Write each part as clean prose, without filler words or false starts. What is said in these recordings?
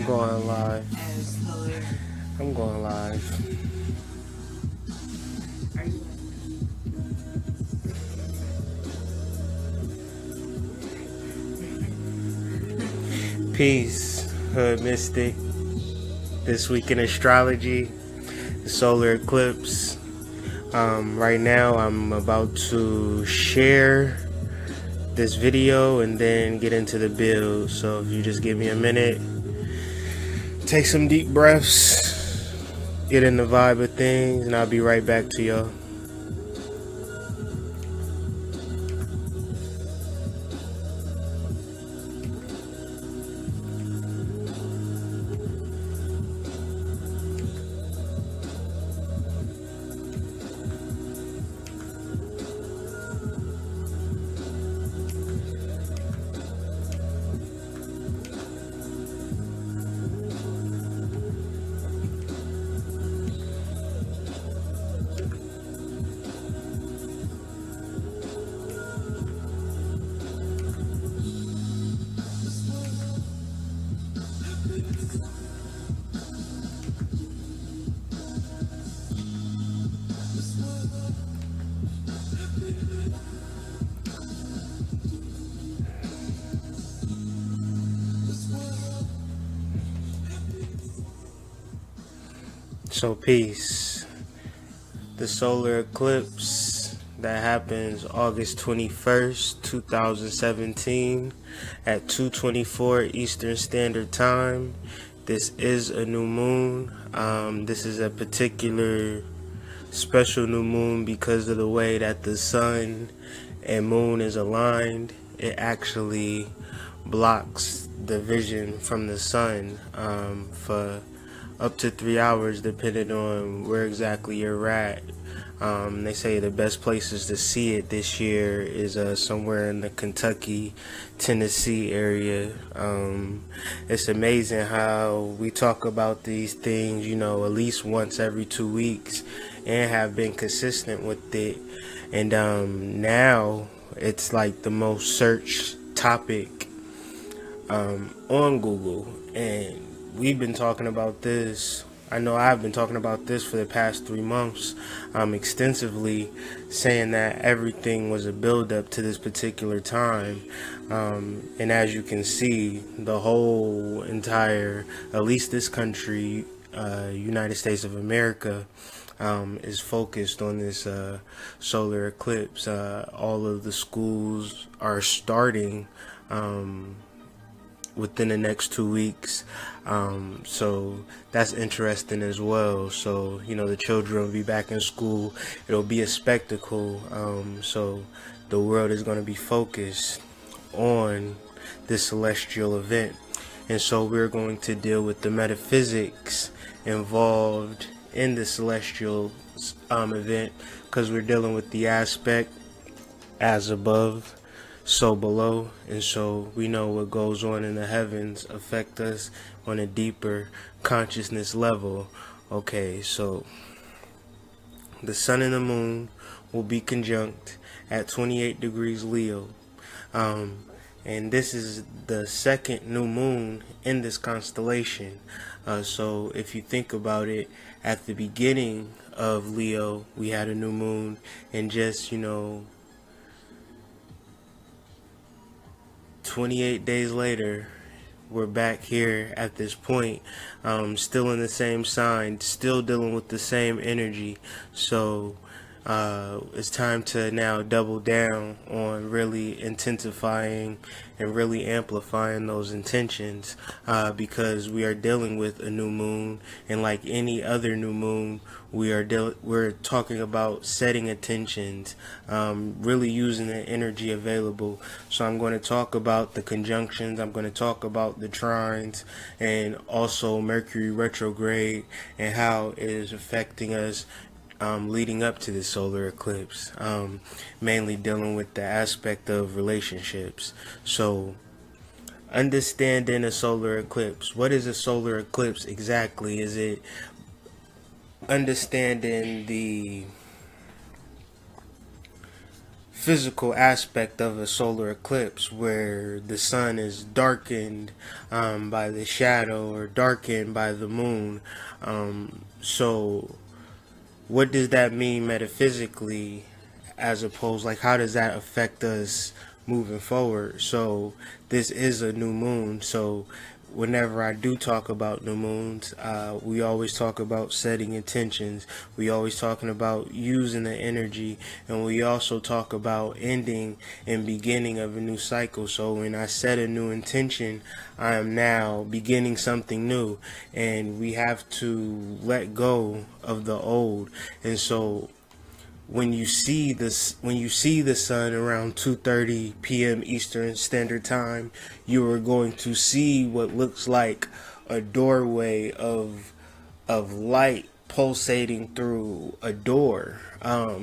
going live. I'm going live. Peace, Hood Mystic. This week in astrology, the solar eclipse. Right now, I'm about to share this video and then get into the build. So if you just give me a minute, take some deep breaths, get in the vibe of things, and I'll be right back to y'all. So peace. The solar eclipse that happens August 21st, 2017 at 2:24 Eastern Standard Time. This is a new moon. This is a particular special new moon because of the way that the sun and moon is aligned. It actually blocks the vision from the sun for up to 3 hours, depending on where exactly you're at. They say the best places to see it this year is somewhere in the Kentucky, Tennessee area. It's amazing how we talk about these things, at least once every 2 weeks, and have been consistent with it. And now it's like the most searched topic on Google, and we've been talking about this. I know I've been talking about this for the past 3 months, extensively, saying that everything was a build-up to this particular time. And as you can see, the whole entire, at least this country, United States of America, is focused on this solar eclipse. All of the schools are starting within the next 2 weeks, so that's interesting as well. So the children will be back in school. It'll be a spectacle. So the world is going to be focused on this celestial event, and so we're going to deal with the metaphysics involved in the celestial event, because we're dealing with the aspect as above, so below. And so we know what goes on in the heavens affect us on a deeper consciousness level. Okay, so the sun and the moon will be conjunct at 28 degrees Leo, and this is the second new moon in this constellation. So if you think about it, at the beginning of Leo we had a new moon, and just 28 days later, we're back here at this point, still in the same sign, still dealing with the same energy. So it's time to now double down on really intensifying and really amplifying those intentions, because we are dealing with a new moon, and like any other new moon, we're talking about setting intentions, really using the energy available. So I'm going to talk about the conjunctions, I'm going to talk about the trines, and also Mercury retrograde and how it is affecting us leading up to this solar eclipse, mainly dealing with the aspect of relationships. So understanding a solar eclipse. What is a solar eclipse exactly? Is it understanding the physical aspect of a solar eclipse where the sun is darkened by the shadow or darkened by the moon. So what does that mean metaphysically, as opposed, like, how does that affect us moving forward? So this is a new moon, so whenever I do talk about new moons, we always talk about setting intentions. We always talking about using the energy, and we also talk about ending and beginning of a new cycle. So when I set a new intention, I am now beginning something new, and we have to let go of the old. And so when you see the sun around 2:30 p.m. Eastern Standard Time, you are going to see what looks like a doorway of light pulsating through a door.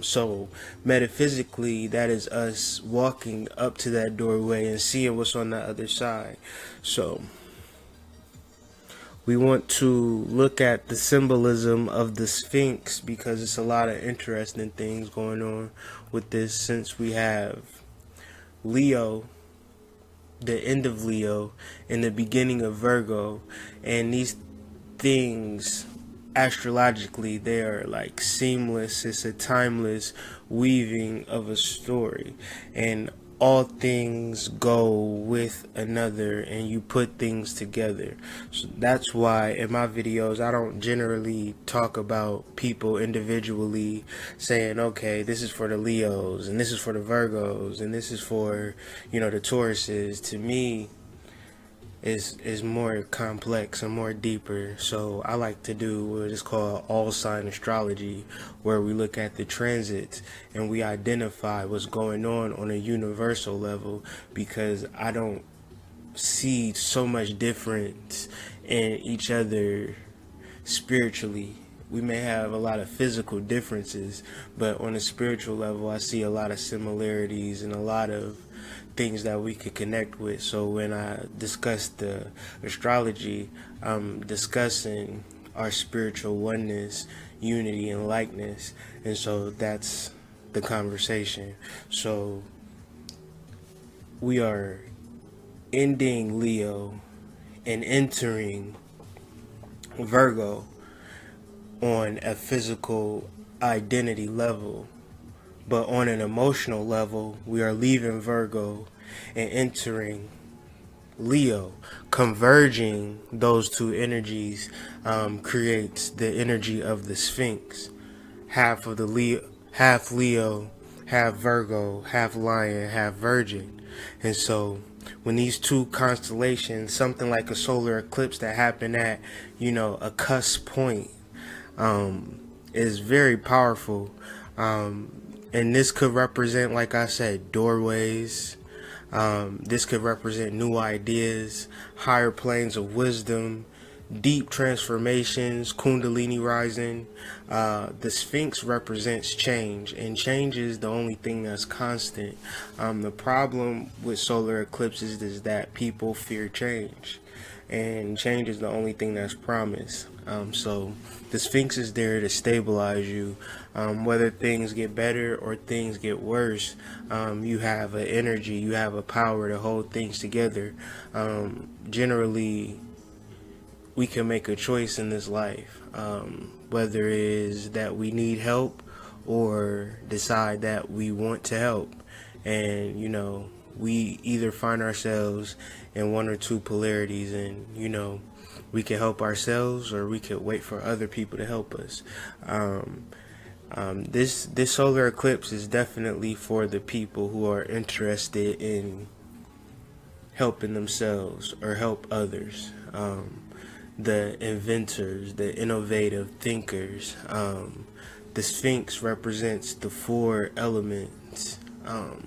So metaphysically, that is us walking up to that doorway and seeing what's on the other side. So we want to look at the symbolism of the Sphinx, because it's a lot of interesting things going on with this, since we have Leo, the end of Leo, and the beginning of Virgo, and these things astrologically, they are like seamless. It's a timeless weaving of a story, and all things go with another, and you put things together. So that's why in my videos I don't generally talk about people individually, saying, okay, this is for the Leos and this is for the Virgos and this is for, the Tauruses. To me, is more complex and more deeper. So I like to do what is called all sign astrology, where we look at the transits and we identify what's going on a universal level, because I don't see so much difference in each other spiritually. We may have a lot of physical differences, but on a spiritual level, I see a lot of similarities and a lot of things that we could connect with. So when I discuss the astrology, I'm discussing our spiritual oneness, unity, and likeness. And so that's the conversation. So we are ending Leo and entering Virgo on a physical identity level, but on an emotional level, we are leaving Virgo and entering Leo. Converging those two energies creates the energy of the Sphinx. Half of the half Leo, half Virgo, half Lion, half Virgin. And so when these two constellations, something like a solar eclipse that happened at, a cusp point, is very powerful. And this could represent, like I said, doorways. This could represent new ideas, higher planes of wisdom, deep transformations, kundalini rising. The Sphinx represents change, and change is the only thing that's constant. The problem with solar eclipses is that people fear change, and change is the only thing that's promised. So the Sphinx is there to stabilize you. Whether things get better or things get worse, you have an energy, you have a power to hold things together. Generally, we can make a choice in this life, whether it is that we need help or decide that we want to help. And, we either find ourselves in one or two polarities, and, we can help ourselves or we could wait for other people to help us. This solar eclipse is definitely for the people who are interested in helping themselves or help others. The inventors, the innovative thinkers. The Sphinx represents the four elements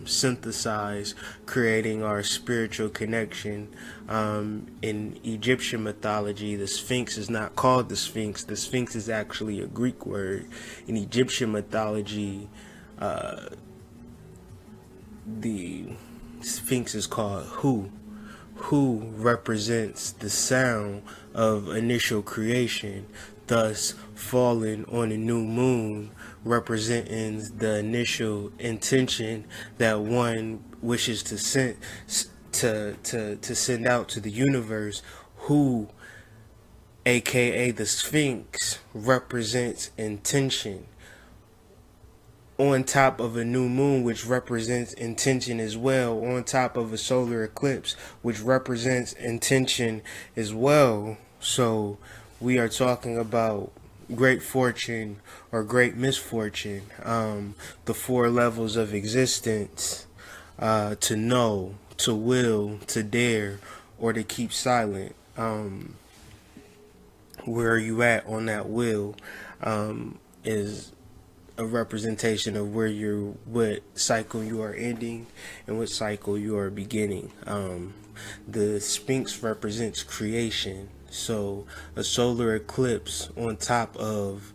synthesized, creating our spiritual connection. In Egyptian mythology, the Sphinx is not called the Sphinx. The Sphinx is actually a Greek word. In Egyptian mythology, the Sphinx is called Hu. Hu represents the sound of initial creation. thus falling on a new moon, representing the initial intention that one wishes to send to send out to the universe, who, aka the Sphinx, represents intention, on top of a new moon, which represents intention as well, on top of a solar eclipse, which represents intention as well. So we are talking about great fortune or great misfortune, the four levels of existence, to know, to will, to dare, or to keep silent. Where are you at on that will, is a representation of where you're, what cycle you are ending and what cycle you are beginning. The Sphinx represents creation, so a solar eclipse on top of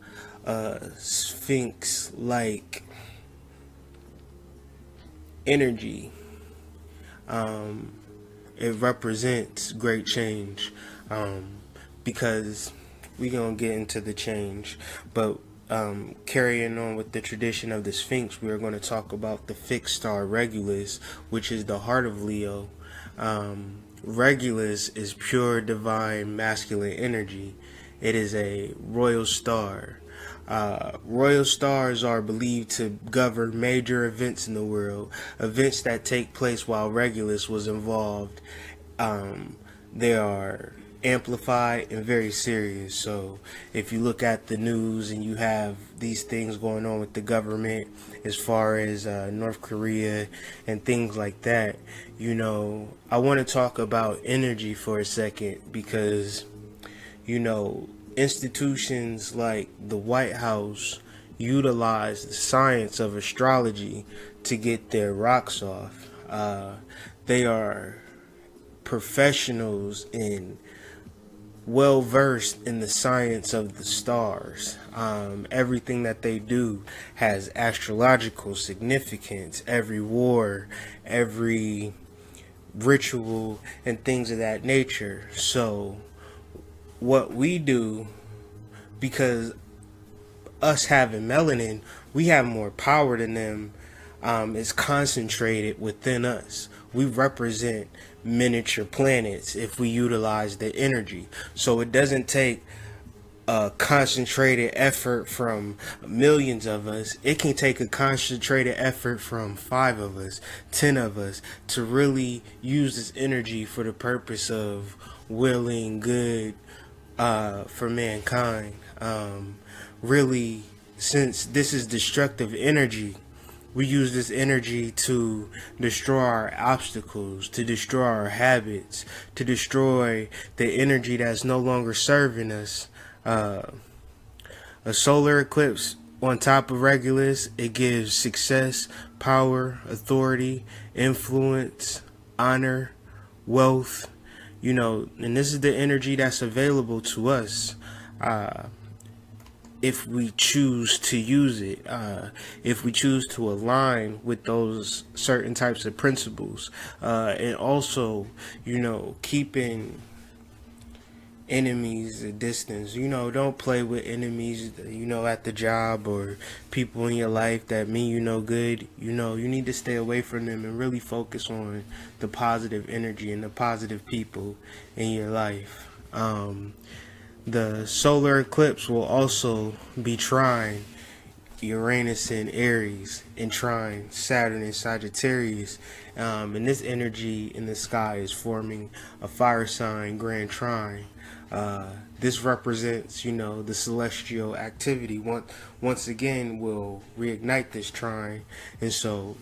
Sphinx like energy, it represents great change, because we gonna get into the change, but carrying on with the tradition of the Sphinx, we are going to talk about the fixed star Regulus, which is the heart of Leo. Regulus is pure divine masculine energy. It is a royal star. Royal stars are believed to govern major events in the world, events that take place while Regulus was involved. They are amplified and very serious. So if you look at the news and you have these things going on with the government, as far as North Korea and things like that, you know, I want to talk about energy for a second, because, you know, institutions like the White House utilize the science of astrology to get their rocks off. They are professionals in, well versed in the science of the stars. Everything that they do has astrological significance. Every war, every ritual, and things of that nature. So what we do, because us having melanin, we have more power than them. It's concentrated within us. We represent miniature planets if we utilize the energy. So it doesn't take a concentrated effort from millions of us. It can take a concentrated effort from 5 of us, 10 of us, to really use this energy for the purpose of willing good for mankind. Really, since this is destructive energy, we use this energy to destroy our obstacles, to destroy our habits, to destroy the energy that's no longer serving us. A solar eclipse on top of Regulus, it gives success, power, authority, influence, honor, wealth, you know, and this is the energy that's available to us. If we choose to use it, if we choose to align with those certain types of principles, and also, you know, keeping enemies at distance. You know, don't play with enemies, you know, at the job or people in your life that mean you no good. You know, you need to stay away from them and really focus on the positive energy and the positive people in your life. The solar eclipse will also be trine Uranus in Aries, and trine Saturn in Sagittarius. And this energy in the sky is forming a fire sign grand trine. This represents, you know, the celestial activity. Once again, will reignite this trine. And so,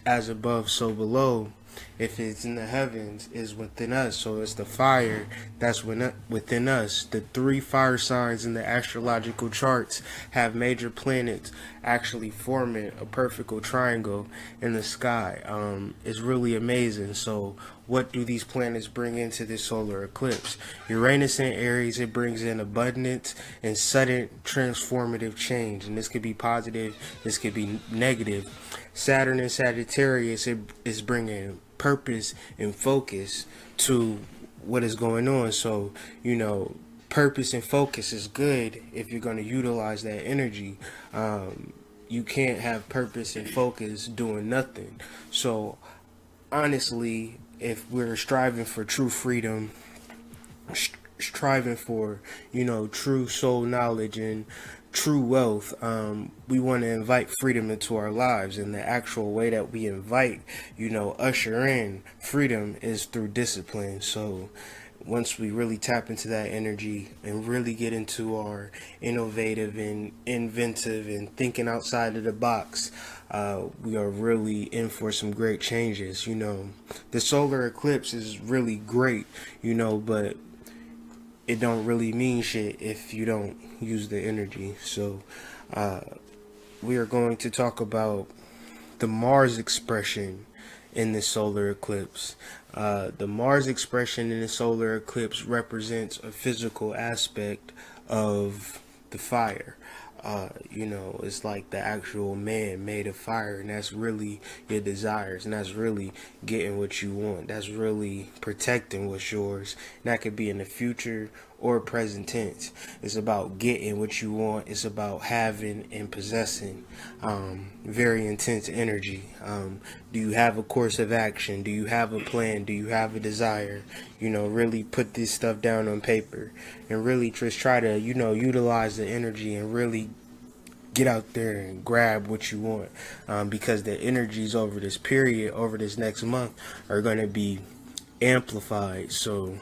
as above, so below. If it's in the heavens, is within us. So it's the fire that's within us. The 3 fire signs in the astrological charts have major planets actually forming a perfect triangle in the sky. It's really amazing. So what do these planets bring into this solar eclipse? Uranus in Aries, it brings in abundance and sudden transformative change. And this could be positive, this could be negative. Saturn in Sagittarius, it is bringing purpose and focus to what is going on. So, you know, purpose and focus is good if you're going to utilize that energy. You can't have purpose and focus doing nothing. So honestly, if we're striving for true freedom, striving for, true soul knowledge and true wealth, we want to invite freedom into our lives. And the actual way that we invite, usher in freedom is through discipline. So once we really tap into that energy and really get into our innovative and inventive and thinking outside of the box, we are really in for some great changes. The solar eclipse is really great, but it don't really mean shit if you don't use the energy. So we are going to talk about the Mars expression in the solar eclipse. The Mars expression in the solar eclipse represents a physical aspect of the fire. It's like the actual man made of fire, and that's really your desires, and that's really getting what you want. That's really protecting what's yours. And that could be in the future or present tense. It's about getting what you want. It's about having and possessing. Very intense energy. Do you have a course of action? Do you have a plan? Do you have a desire? Really put this stuff down on paper and really just try to, utilize the energy and really get out there and grab what you want, because the energies over this period, over this next month, are going to be amplified. So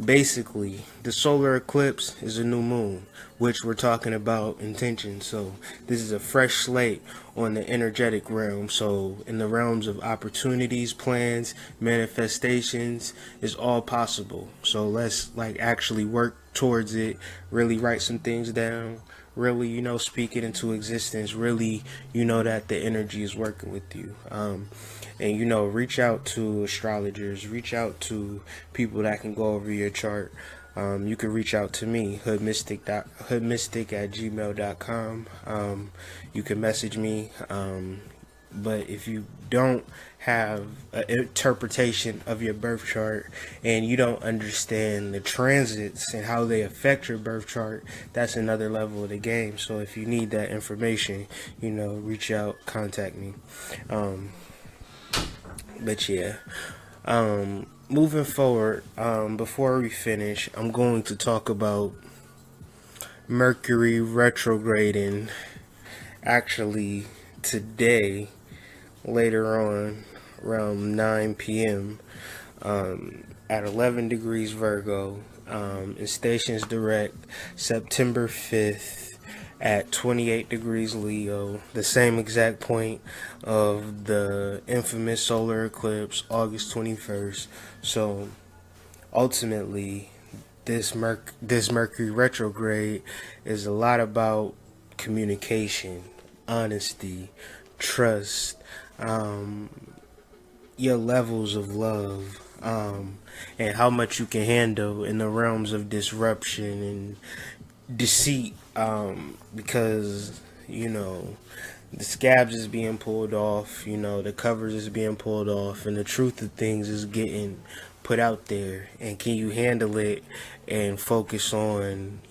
basically, the solar eclipse is a new moon, which we're talking about intention. So this is a fresh slate on the energetic realm. So in the realms of opportunities, plans, manifestations, is all possible. So let's actually work towards it, really write some things down, really, speak it into existence, really, that the energy is working with you. And, reach out to astrologers, reach out to people that can go over your chart. You can reach out to me, hoodmystic@gmail.com. You can message me. But if you don't have an interpretation of your birth chart and you don't understand the transits and how they affect your birth chart, that's another level of the game. So if you need that information, reach out, contact me. But yeah, moving forward, before we finish, I'm going to talk about Mercury retrograding actually today, later on around 9 p.m. At 11 degrees Virgo, in stations direct September 5th at 28 degrees Leo, the same exact point of the infamous solar eclipse, August 21st. So ultimately, this Mercury retrograde is a lot about communication, honesty, trust, your levels of love, and how much you can handle in the realms of disruption and deceit, because the scabs is being pulled off, the covers is being pulled off, and the truth of things is getting put out there. And can you handle it and focus on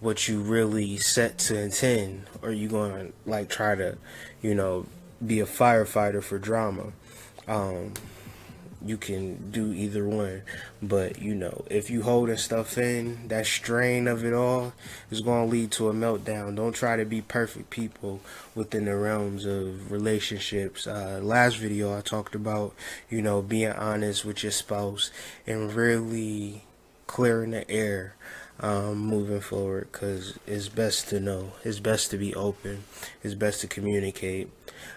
what you really set to intend, or are you gonna try to be a firefighter for drama? You can do either one, but if you holding stuff in, that strain of it all is going to lead to a meltdown. Don't try to be perfect people within the realms of relationships. Last video I talked about being honest with your spouse and really clearing the air, moving forward, because it's best to know, it's best to be open, it's best to communicate.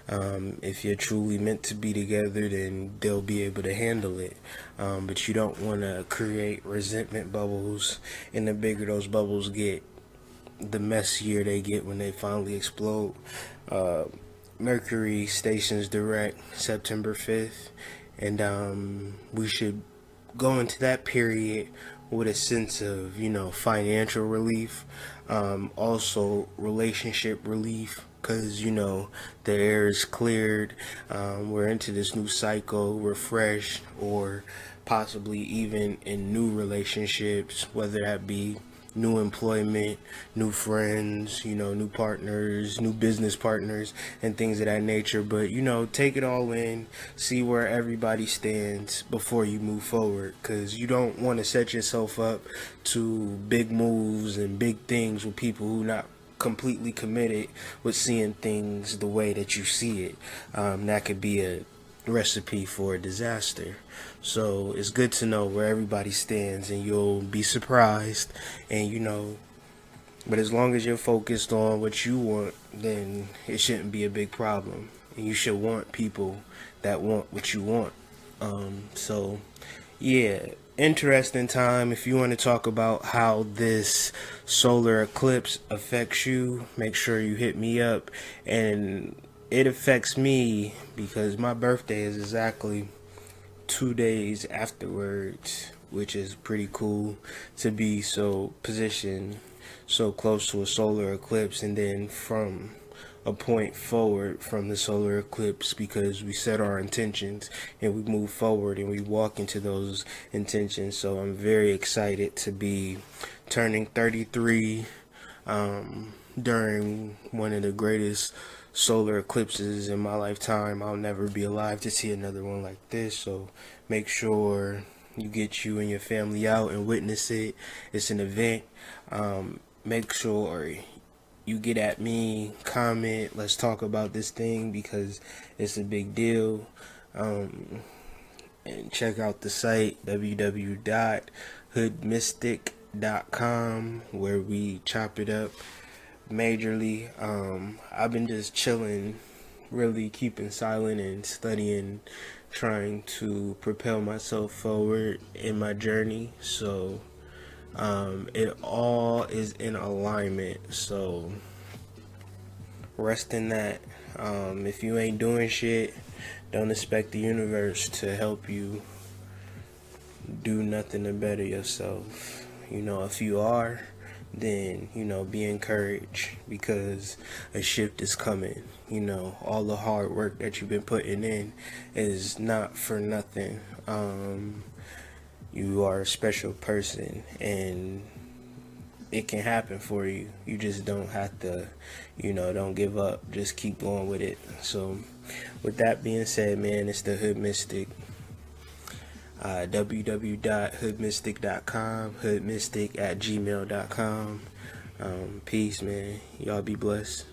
If you're truly meant to be together, then they'll be able to handle it, but you don't want to create resentment bubbles, and the bigger those bubbles get, the messier they get when they finally explode. Mercury stations direct September 5th, and we should go into that period with a sense of financial relief, also relationship relief, because, you know, the air is cleared. We're into this new cycle, refreshed, or possibly even in new relationships, whether that be new employment, new friends, you know, new partners, new business partners, and things of that nature. But, you know, take it all in, see where everybody stands before you move forward, because you don't want to set yourself up to big moves and big things with people who not completely committed with seeing things the way that you see it. That could be a recipe for a disaster. So it's good to know where everybody stands, and you'll be surprised. And, you know, but as long as you're focused on what you want, then it shouldn't be a big problem. And you should want people that want what you want. So yeah, interesting time. If you want to talk about how this solar eclipse affects you, make sure you hit me up. And it affects me because my birthday is exactly 2 days afterwards, which is pretty cool to be so positioned so close to a solar eclipse, and then from a point forward from the solar eclipse, because we set our intentions and we move forward and we walk into those intentions. So I'm very excited to be turning 33 during one of the greatest solar eclipses in my lifetime. I'll never be alive to see another one like this. So make sure you get you and your family out and witness it. It's an event. Make sure you get at me, comment, let's talk about this thing because it's a big deal. And check out the site www.hoodmystic.com, where we chop it up majorly. I've been just chilling, really keeping silent and studying, trying to propel myself forward in my journey. So it all is in alignment, so rest in that. If you ain't doing shit, don't expect the universe to help you do nothing to better yourself. You know, if you are, then, you know, be encouraged, because a shift is coming. You know, all the hard work that you've been putting in is not for nothing. You are a special person, and it can happen for you. You just don't have to, you know, don't give up. Just keep going with it. So with that being said, man, it's the Hood Mystic. www.hoodmystic.com, hoodmystic@gmail.com. Peace, man. Y'all be blessed.